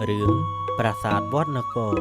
រឿងប្រាសាទវត្តនគរ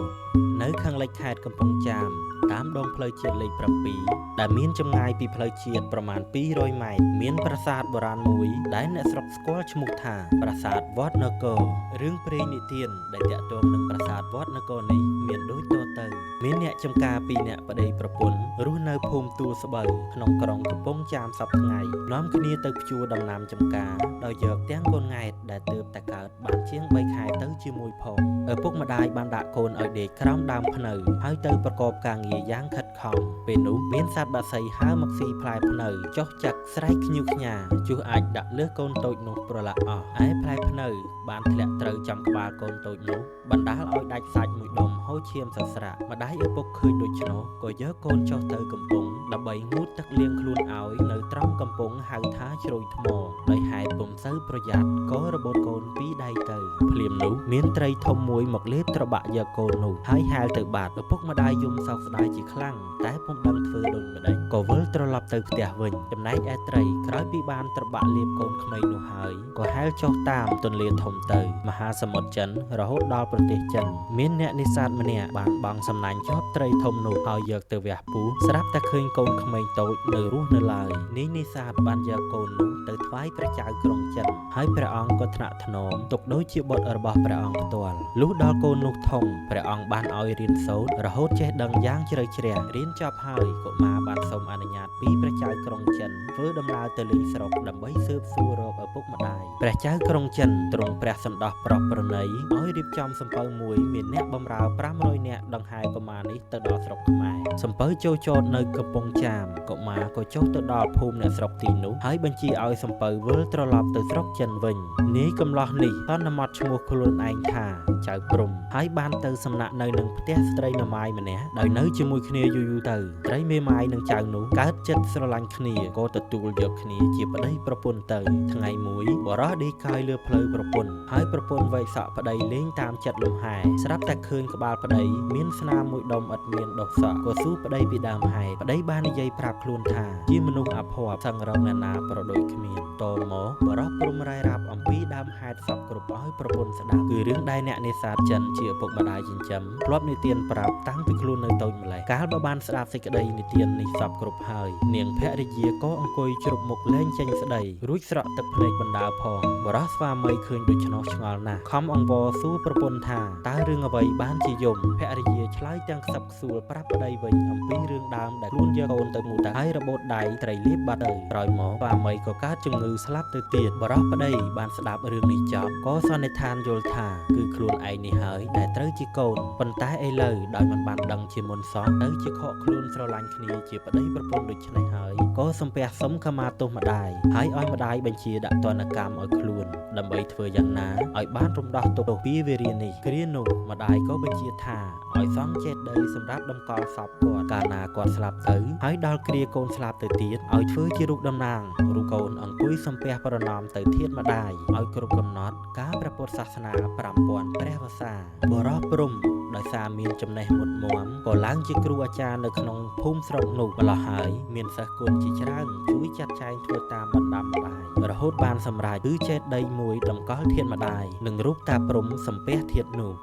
នៅខាងលិចខេត្តកំពង់ចាមតាមដងផ្លូវជាតិលេខ7ដែលមានចម្ងាយពីផ្លូវជាតិប្រមាណ200ម៉ែត្រមានប្រាសាទបុរាណមួយដែលអ្នកស្រុកស្គាល់ឈ្មោះថាប្រាសាទវត្តនគររឿងព្រេងនិទានដែលតាក់ទងនឹងប្រាសាទវត្តនគរនេះមានដូចតទៅមានអ្នកចំការ2នាក់ប្តីប្រពន្ធរស់នៅភូមិទួលស្បូវក្នុងក្រុងកំពង់ចាមសប្តាហ៍ថ្ងៃនាំគ្នាទៅភ្ជួរដំណាំចំការដោយយកទាំងកូនង៉ែតដែលទើបតែកើតបានជាង3ខែទៅជាមួយផងឪពុកម្ដាយបានដាក់កូនឲ្យដេកក្រោមដើមភ្នៅហើយទៅប្រកបការងារយ៉ាងខិតខំពេលនោះមានសត្វបក្សីហើរមកស៊ីផ្លែភ្នៅចុះចាក់ស្រែកខ្ញូខ្ញាជុះអាចដាក់លើកូនតូចនោះប្រឡាក់អស់ឯផ្លែភ្នៅបានធ្លាក់ត្រូវចំក្បាលកូនតូចនោះបណ្ដាលឲ្យដាច់សាច់មួយដុំហូរឈាមសស្រាក់ម្ដាយឪពុកឃើញដូច្នោះក៏យកកូនចុះទៅកំពង់ដើម្បីងូតទឹកលាងខ្លួនឲ្យនៅត្រង់កំពង់ហៅថាជ្រោយថ្មដោយហេតុពុំសូវប្រយ័ត្នក៏របូតកូនពីរដៃទៅភ្លាមនោះមានត្រីធំមួយមកលេបត្របាក់យកកូននោះហើយហែលទៅបាត់ឪពុកម្ដាយយំសោកស្ដាយជាខ្លាំងតែពុំដឹងធ្វើដូចម្ដេចក៏វិលត្រឡប់ទៅផ្ទះវិញចំណែកឯត្រីក្រោយពីបានត្របាក់លេបកូនក្មេងនោះហើយក៏ហែលចុះតាមទន្លេធំទៅមហាសមុទ្រចិនរហូតដល់ប្រទេសចិនមានអ្នកនេសាទម្នាក់បានបង់សំណាញ់ជាប់ត្រីធំនោះហើយយកទៅវះពូស្រាប់តែឃើញកូនក្មេងតូចនៅរស់នៅឡើយនាយនេសាទបានយកកូននោះទៅថ្វាយព្រះចៅក្រុងចិនហើយព្រះអង្គក៏ថ្នាក់ថ្នមទុកដូចជាបុត្ររបស់ព្រះអង្គផ្ទាល់លុះដល់កូននោះធំព្រះអង្គបានឲ្យរៀនសូត្ររហូតចេះដឹងយ៉ាងជ្រៅជ្រះរៀនចប់ហើយកុមារបានសូមអនុញ្ញាតពីព្រះចៅក្រុងចិនធ្វើដំណើរទៅលេងស្រុកដើម្បីស៊ើបសួររកឪពុកម្ដាយព្រះចៅក្រុងចិនទ្រង់ព្រះសណ្ដោះប្រោះប្រណីឲ្យរៀបចំសំពៅមួយមានអ្នកបម្រើ500នាក់ដង្ហែកុមារនេះទៅដល់ស្រុកខ្មែរសំពៅចូលចតនៅកំពង់ចាមកុមារក៏ចុះទៅដល់ភូមិអ្នកស្រុកទីនោះហើយបញ្ជាឲ្យសំពៅវិលត្រឡប់ទៅស្រុកចិនវិញនាយកំឡោះនេះតនមត់ឈ្មោះខ្លួនឯងថាចៅព្រំហើយបានទៅសំណាក់នៅនឹងផ្ទះស្ត្រីមេម៉ាយម្នាក់ដោយនៅជាមួយគ្នាយូរទៅស្រីមេម៉ាយនិងចៅនោះកើតចិត្តស្រឡាញ់គ្នាក៏ទទួលយកគ្នាជាប្តីប្រពន្ធទៅថ្ងៃមួយបរោះដេកកាយលើផ្លូវប្រពន្ធហើយប្រពន្ធវែកសក់ប្តីលេងតាមចិត្តលំហែស្រាប់តែឃើញក្បាលប្តីមានស្នាមមួយដុំឥតមានដុះសក់ក៏សួរប្តីពីដើមហេតុប្តីបាននិយាយប្រាប់ខ្លួនថាជាមនុស្សអភ័ព្វសឹងរកអ្នកណាប្រដូចគ្មានតមកបរោះព្រំរាយរាប់អំពីដើមហេតុសពគ្រប់ឲ្យប្រពន្ធស្ដាប់គឺរឿងដែលអ្នកនេសាទចិនជាឪពុកម្ដាយចិញ្ចឹមធ្លាប់និទានប្រាប់តាំងពីខ្លួននៅតូចម្ល៉េះកាលបើបានស្ដាប់សេចក្តីនិទាននេះសពគ្រប់ហើយនាងភរិយាក៏អង្គុយជ្រប់មុខលែងចេញស្ដីរួចស្រក់ទឹកភ្នែកបណ្ដាលផងបរោះស្វាមីឃើញដូច្នោះឆ្ងល់ណាស់ខំអង្វរសួរប្រពន្ធថាតើរឿងអ្វីបានជាយំភរិយាឆ្លើយទាំងខ្សឹបខ្សួលប្រាប់ប្តីវិញអំពីរឿងដើមដែលខ្លួនយកកូនទៅមូតហើយរបូតដៃត្រីលៀបបាត់ទៅក្រោយមកស្វាមីក៏កើតជំងឺស្លាប់ទៅទៀតបរោះប្តីបានស្ដាប់រឿងនេះចប់ក៏សន្និដ្ឋានយល់ថាគឺខ្លួនឯងនេះហើយដែលត្រូវជាកូនប៉ុន្តែឥឡូវដោយមិនបានដឹងជាមុនសោះទៅជាខកខ្លួនស្រឡាញ់គ្នាជាប្តីប្រពន្ធដូច្នេះហើយក៏សំពះសុំខមាទោសម្ដាយហើយឲ្យម្ដាយបញ្ជាដាក់ទណ្ឌកម្មឲ្យខ្លួនដើម្បីធ្វើយ៉ាងណាឲ្យបានរំដោះទុក្ខពីវេរានេះគ្រានោះម្ដាយក៏បញ្ជាថាឲ្យសង់ចេតិយសម្រាប់តម្កល់សពគាត់កាលណាគាត់ស្លាប់ទៅហើយដល់គ្រាកូនស្លាប់ទៅទៀតឲ្យធ្វើជារូបតំណាងរូបកូនអង្គុយសំពះប្រណម្យទៅធាតុម្ដាយឲ្យគ្រប់កំណត់ការព្រះពុទ្ធសាសនា5000ព្រះវស្សាបរោះព្រំដោយសារមានចំណេះមុតមមក៏ឡើងជាគ្រូអាចារ្យនៅក្នុងភូមិស្រុកនោះម្ល៉េះហើយមានសិស្សគុណជាច្រើនជួយចាត់ចែងធ្វើតាមបណ្ដាំម្ដាយរហូតបានសម្រេចគឺចេតិយមួយតម្កល់ធាតុម្ដាយនិងរូបតាព្រំសំពះធាតុនោះ